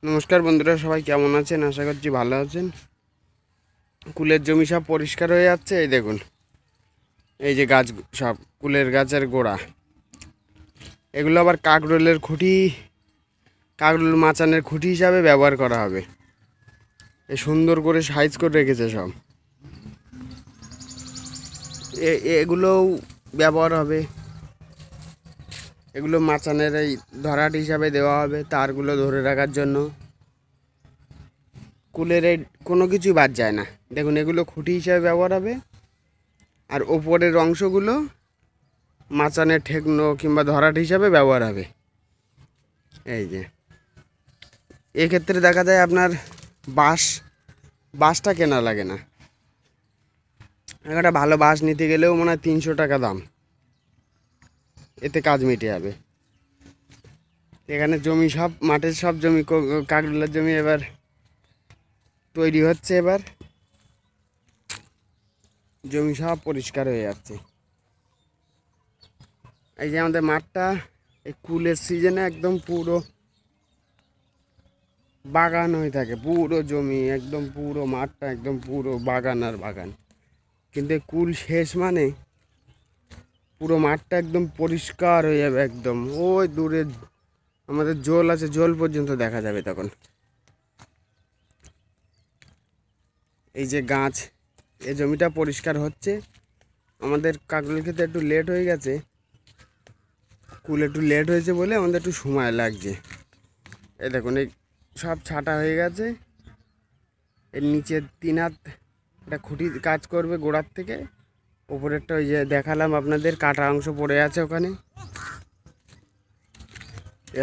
নমস্কার বন্ধুরা, সবাই কেমন আছেন? আশা করছি ভালো আছেন। কুলের জমি সব পরিষ্কার হয়ে যাচ্ছে। এই দেখুন, এই যে গাছ, সব কুলের গাছের গোড়া, এগুলো আবার কাকরোলের খুঁটি, কাকরোল মাচানের খুঁটি হিসাবে ব্যবহার করা হবে। এ সুন্দর করে সাইজ করে রেখেছে সব। এগুলোও ব্যবহার হবে। এগুলো মাচানের এই ধরাট হিসাবে দেওয়া হবে, তারগুলো ধরে রাখার জন্য। কুলের এই কোনো কিছুই বাদ যায় না। দেখুন, এগুলো খুঁটি হিসাবে ব্যবহার হবে, আর ওপরের অংশগুলো মাচানের ঠেকনো কিংবা ধরাট হিসাবে ব্যবহার হবে। এই যে এক্ষেত্রে দেখা যায় আপনার বাঁশটা কেনা লাগে না। একটা ভালো বাঁশ নিতে গেলেও মনে হয় 300 টাকা দাম, এতে কাজ মিটে যাবে। এখানে জমি সব, মাঠের সব জমি, কাকরোলের জমি এবার তৈরি হচ্ছে। এবার জমি সব পরিষ্কার হয়ে যাচ্ছে। এই যে আমাদের মাঠটা এই কুলের সিজনে একদম পুরো বাগান হয়ে থাকে। পুরো জমি একদম, পুরো মাঠটা একদম পুরো বাগান আর বাগান। কিন্তু কুল শেষ মানে পুরো মাঠটা একদম পরিষ্কার হয়ে যাবে। একদম ওই দূরে আমাদের জল আছে, জল পর্যন্ত দেখা যাবে তখন। এই যে গাছ, এই জমিটা পরিষ্কার হচ্ছে। আমাদের কাকরোল খেতে একটু লেট হয়ে গেছে, কুল একটু লেট হয়েছে বলে আমাদের একটু সময় লাগছে। এই দেখুন, এই সব ছাটা হয়ে গেছে। এর নিচে 3 হাত একটা খুঁটি কাজ করবে গোড়ার থেকে। ওপরেরটা ওই যে দেখালাম আপনাদের, কাটা অংশ পড়ে আছে ওখানে।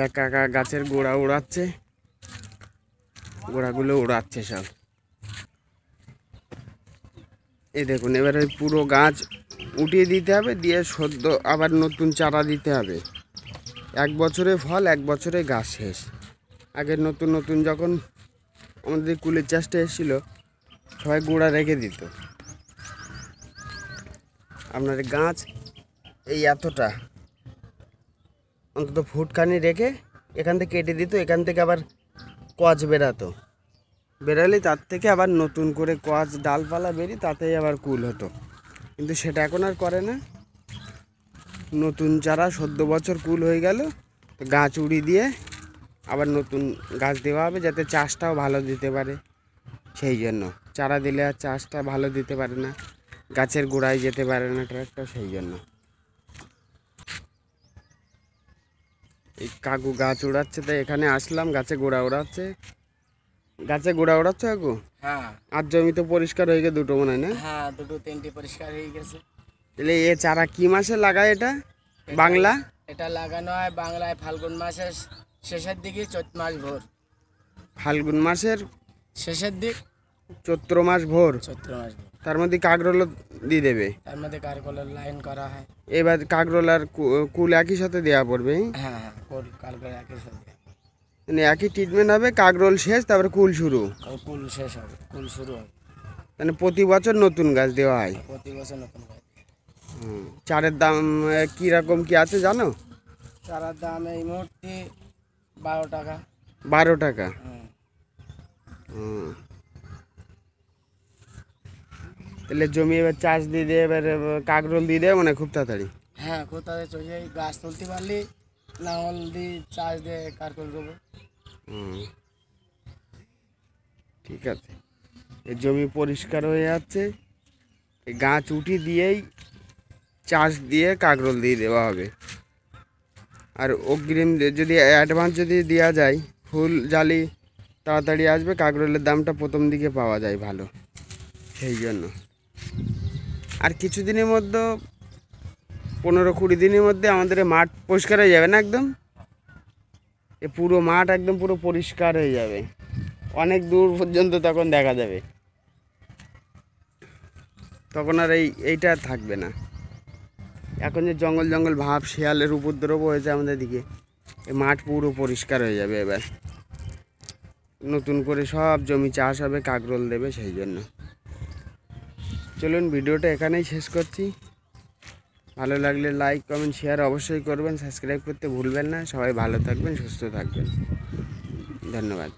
এক কাকা গাছের গোড়া উড়াচ্ছে, গোড়াগুলো উড়াচ্ছে সব। এই দেখুন, এবার ওই পুরো গাছ উঠিয়ে দিতে হবে, দিয়ে সদ্য আবার নতুন চারা দিতে হবে। 1 বছরে ফল, 1 বছরে গাছ শেষ। আগে নতুন নতুন যখন আমাদের কুলের চাষটা এসেছিলো, সবাই গোড়া রেখে দিত। আপনার গাছ এই এতটা অন্তত ফুটখানি রেখে এখান থেকে কেটে দিত। এখান থেকে আবার কচ বেরাতো, বেরালে তার থেকে আবার নতুন করে কচ ডালপালা বেরিয়ে তাতেই আবার কুল হতো। কিন্তু সেটা এখন আর করে না। নতুন চারা, 14 বছর কুল হয়ে গেল, তো গাছ উড়িয়ে দিয়ে আবার নতুন গাছ দেওয়া হবে, যাতে চাষটাও ভালো দিতে পারে। সেই জন্য চারা দিলে আর চাষটা ভালো দিতে পারে না, গাছের গোড়ায় যেতে পারে না ট্রাক্টর। সেই জন্য এই কাকু গাছ উড়াচ্ছে, তাই এখানে আসলাম। গাছে গোড়া উড়াচ্ছে, গাছে গোড়া উড়াচ্ছে কাকু। হ্যাঁ, আর জমি তো পরিষ্কার হয়ে গেছে দুটো, মনে হয় না? হ্যাঁ, দুটো তিনটে পরিষ্কার হয়ে গেছে। তাহলে এ চারা কি মাসে লাগায় এটা? বাংলা এটা লাগানো হয় বাংলায় ফাল্গুন মাসের শেষের দিকে, চৈত্র মাস ভোর। ফাল্গুন মাসের শেষের দিক, চৈত্র মাস ভোর। চৈত্র মাস ভোর। তার মধ্যে কাকরোল দিয়ে দেবে। তার মধ্যে কারকলের লাইন করা হয়। এবার কাকরোল আর কুল একই সাথে দেওয়া পড়বে। হ্যাঁ, হ্যাঁ, কারকলের একই সাথে। মানে একই ট্রিটমেন্ট হবে, কাকরোল শেষ তারপরে কুল শুরু। কুল শেষ হবে, কুল শুরু হবে। মানে প্রতি বছর নতুন গাছ দেওয়া হয়। প্রতি বছর নতুন গাছ। চারের দাম কীরকম কি আছে জানো? চারার দাম এই মুহূর্তে 12 টাকা। 12 টাকা। তাহলে জমি এবার চাষ দিয়ে দিয়ে এবার কাকরোল দিয়ে দেবে মানে খুব তাড়াতাড়ি। হ্যাঁ, কোথায় চলে গাছ তুলতে পারলি, লাঙল দিয়ে চাষ দিয়ে কারকল দেবো। ঠিক আছে। এই জমি পরিষ্কার হয়ে যাচ্ছে, এই গাছ উঠি দিয়েই চাষ দিয়ে কাকরোল দিয়ে দেওয়া হবে। আর অগ্রিম যদি অ্যাডভান্স যদি দেওয়া যায়, ফুল জালি তাড়াতাড়ি আসবে। কাকরোলের দামটা প্রথম দিকে পাওয়া যায় ভালো, সেই জন্য। আর কিছুদিনের মধ্যে, 15-20 দিনের মধ্যে আমাদের মাঠ পরিষ্কার হয়ে যাবে না একদম। এ পুরো মাঠ একদম পুরো পরিষ্কার হয়ে যাবে, অনেক দূর পর্যন্ত তখন দেখা যাবে। তখন আর এইটা থাকবে না। এখন যে জঙ্গল জঙ্গল ভাব, শিয়ালের উপদ্রব হয়েছে আমাদের দিকে, এই মাঠ পুরো পরিষ্কার হয়ে যাবে। এবার নতুন করে সব জমি চাষ হবে, কাকরোল দেবে। সেই জন্য চলুন, ভিডিওটা এখানেই শেষ করছি। ভালো লাগলে লাইক, কমেন্ট, শেয়ার অবশ্যই করবেন। সাবস্ক্রাইব করতে ভুলবেন না। সবাই ভালো থাকবেন, সুস্থ থাকবেন। ধন্যবাদ।